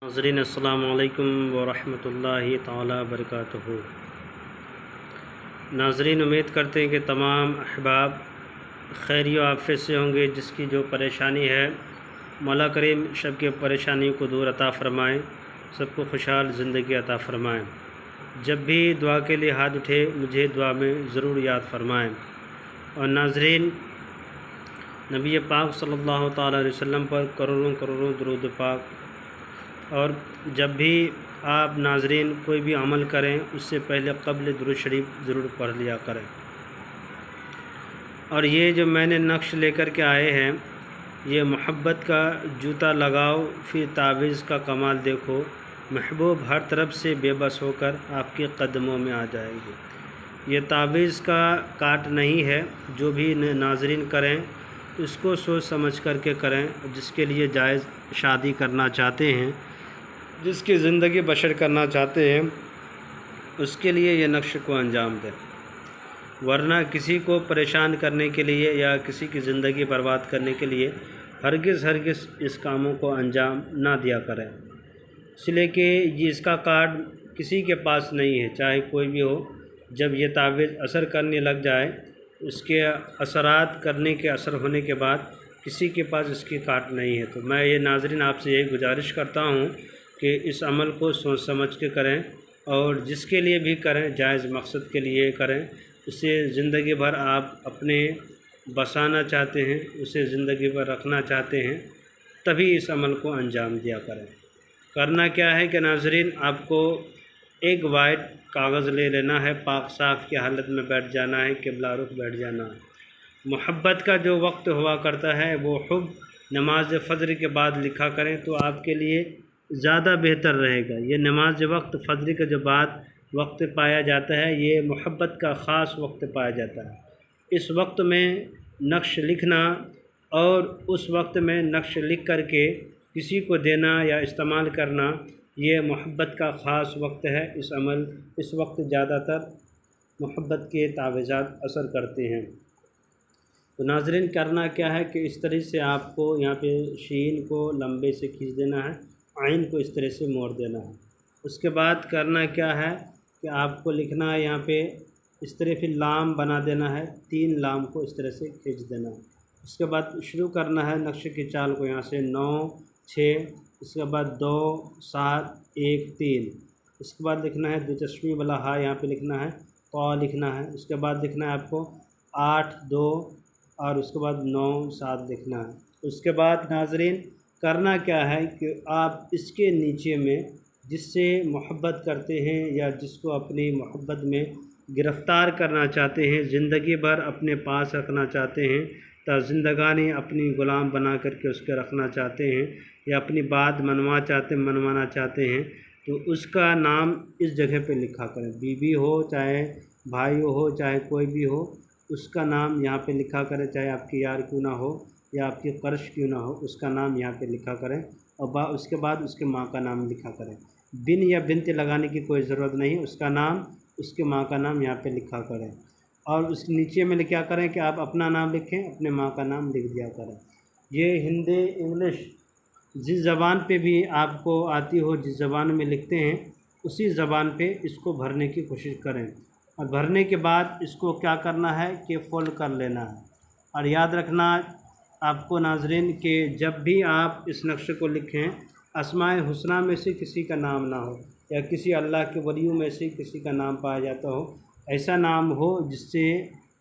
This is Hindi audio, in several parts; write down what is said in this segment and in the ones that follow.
नाज़रीन अस्सलामु अलैकुम वरहमतुल्लाहि ताला बरकातुहू। नाज़रीन, उम्मीद करते हैं कि तमाम अहबाब खैरिय आफ़ियत से होंगे। जिसकी जो परेशानी है मौला करीम सबके परेशानियों को दूर अता फ़रमाएँ, सबको खुशहाल ज़िंदगी अता फ़रमाएँ। जब भी दुआ के लिए हाथ उठे मुझे दुआ में ज़रूर याद फ़रमाएँ। और नाज़रीन, नबी पाक सल्लल्लाहु तआला अलैहि वसल्लम पर करोड़ों करोड़ों दुरूद पाक। और जब भी आप नाज़रीन कोई भी अमल करें उससे पहले क़ब्ल दुरूद शरीफ ज़रूर पढ़ लिया करें। और ये जो मैंने नक्श लेकर के आए हैं, ये मोहब्बत का जूता लगाओ फिर तावीज़ का कमाल देखो, महबूब हर तरफ से बेबस होकर आपके कदमों में आ जाएगी। ये तावीज़ का काट नहीं है। जो भी नाज़रीन करें इसको सोच समझ करके करें। जिसके लिए जायज़ शादी करना चाहते हैं, जिसकी ज़िंदगी बशर करना चाहते हैं, उसके लिए ये नक्श को अंजाम दें। वरना किसी को परेशान करने के लिए या किसी की ज़िंदगी बर्बाद करने के लिए हरगिज़ इस कामों को अंजाम ना दिया करें। इसलिए कि ये इसका कार्ड किसी के पास नहीं है, चाहे कोई भी हो। जब ये तावीज़ असर करने लग जाए, उसके असरात करने के असर होने के बाद किसी के पास इसकी कार्ड नहीं है। तो मैं ये नाज़रीन आपसे यही गुजारिश करता हूँ कि इस अमल को सोच समझ के करें, और जिसके लिए भी करें जायज़ मकसद के लिए करें। उसे ज़िंदगी भर आप अपने बसाना चाहते हैं, उसे ज़िंदगी भर रखना चाहते हैं, तभी इस अमल को अंजाम दिया करें। करना क्या है कि नाज़रीन, आपको एक वाइट कागज़ ले लेना है, पाक साफ़ की हालत में बैठ जाना है, क़िबला रुख बैठ जाना है। मोहब्बत का जो वक्त हुआ करता है वो हुब नमाज फ़ज्र के बाद लिखा करें तो आपके लिए ज़्यादा बेहतर रहेगा। ये नमाज वक्त फ़ज्र के जो बाद वक्त पाया जाता है, ये मोहब्बत का ख़ास वक्त पाया जाता है। इस वक्त में नक्श लिखना और उस वक्त में नक्श लिख करके किसी को देना या इस्तेमाल करना, ये मोहब्बत का ख़ास वक्त है। इस वक्त ज़्यादातर मोहब्बत के तावीज़ात असर करते हैं। तो नाज़रीन, करना क्या है कि इस तरह से आपको यहाँ पे शीन को लंबे से खींच देना है, आइन को इस तरह से मोड़ देना है। उसके बाद करना क्या है कि आपको लिखना है यहाँ पे इस तरह फिर लाम बना देना है, 3 लाम को इस तरह से खींच देना है। उसके बाद शुरू करना है नक्श की चाल को, यहाँ से 9 6, उसके बाद 2 7 1 3। उसके बाद लिखना है दिलचस्पी वाला हा यहाँ पे लिखना है, तो लिखना है। उसके बाद लिखना है आपको 8 2 और उसके बाद 9 7 लिखना है। उसके बाद नाज़रीन करना क्या है कि आप इसके नीचे में जिससे मोहब्बत करते हैं या जिसको अपनी मोहब्बत में गिरफ़्तार करना चाहते हैं, ज़िंदगी भर अपने पास रखना चाहते हैं, तो ज़िंदगानी अपनी ग़ुलाम बना करके उसके रखना चाहते हैं, या अपनी बात मनवाना चाहते हैं, तो उसका नाम इस जगह पे लिखा करें। बीवी हो, चाहे भाई हो, चाहे कोई भी हो, उसका नाम यहाँ पे लिखा करें। चाहे आपकी यार क्यों ना हो या आपकी कर्श क्यों ना हो, उसका नाम यहाँ पे लिखा करें। और उसके बाद उसके माँ का नाम लिखा करें। बिन या बिनते लगाने की कोई ज़रूरत नहीं, उसका नाम उसके माँ का नाम यहाँ पे लिखा करें। और उस नीचे में क्या करें कि आप अपना नाम लिखें, अपने माँ का नाम लिख दिया करें। ये हिंदी इंग्लिश जिस ज़बान पे भी आपको आती हो, जिस ज़बान में लिखते हैं उसी ज़बान पे इसको भरने की कोशिश करें। और भरने के बाद इसको क्या करना है कि फ़ोल्ड कर लेना है। और याद रखना आपको नाज़रीन कि जब भी आप इस नक्शे को लिखें, अस्माए हुस्ना में से किसी का नाम ना हो, या किसी अल्लाह के वलियों में से किसी का नाम पाया जाता हो। ऐसा नाम हो जिससे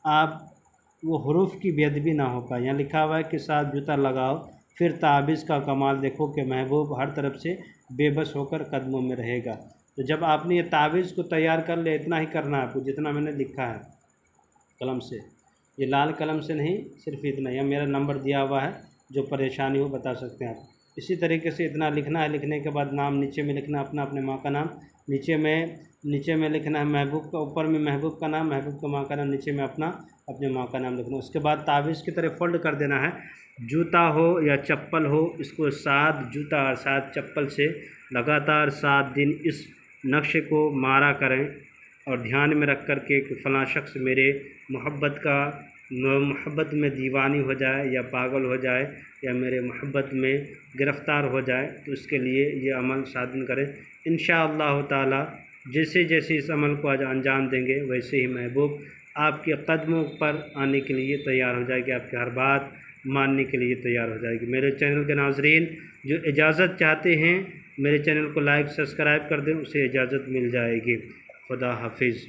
आप वो हुरूफ की बेअदबी ना हो पाए। यहाँ लिखा हुआ है कि 7 जूता लगाओ फिर ताबीज़ का कमाल देखो कि महबूब हर तरफ से बेबस होकर कदमों में रहेगा। तो जब आपने ये तावीज़ को तैयार कर लिया, इतना ही करना है आपको जितना मैंने लिखा है कलम से। ये लाल कलम से नहीं, सिर्फ इतना। यह मेरा नंबर दिया हुआ है, जो परेशानी हो बता सकते हैं आप। इसी तरीके से इतना लिखना है। लिखने के बाद नाम नीचे में लिखना अपने माँ का नाम, नीचे में लिखना है महबूब का, ऊपर में महबूब का नाम, महबूब का माँ का नाम, नीचे में अपने माँ का नाम लिखना। उसके बाद तावीज़ की तरह फ़ोल्ड कर देना है। जूता हो या चप्पल हो, इसको 7 जूता और 7 चप्पल से लगातार 7 दिन इस नक्शे को मारा करें, और ध्यान में रख कर के कि फ़लाँ शख्स मेरे मोहब्बत का मोहब्बत में दीवानी हो जाए या पागल हो जाए या मेरे मोहब्बत में गिरफ़्तार हो जाए, तो उसके लिए ये अमल साधन करें। इंशाअल्लाह ताला जैसे जैसे इस अमल को आज अंजाम देंगे, वैसे ही महबूब आपके कदमों पर आने के लिए तैयार हो जाएगी, आपकी हर बात मानने के लिए तैयार हो जाएगी। मेरे चैनल के नाज़रीन जो इजाज़त चाहते हैं, मेरे चैनल को लाइक सब्सक्राइब कर दें, उसे इजाज़त मिल जाएगी। खुदा हाफिज़।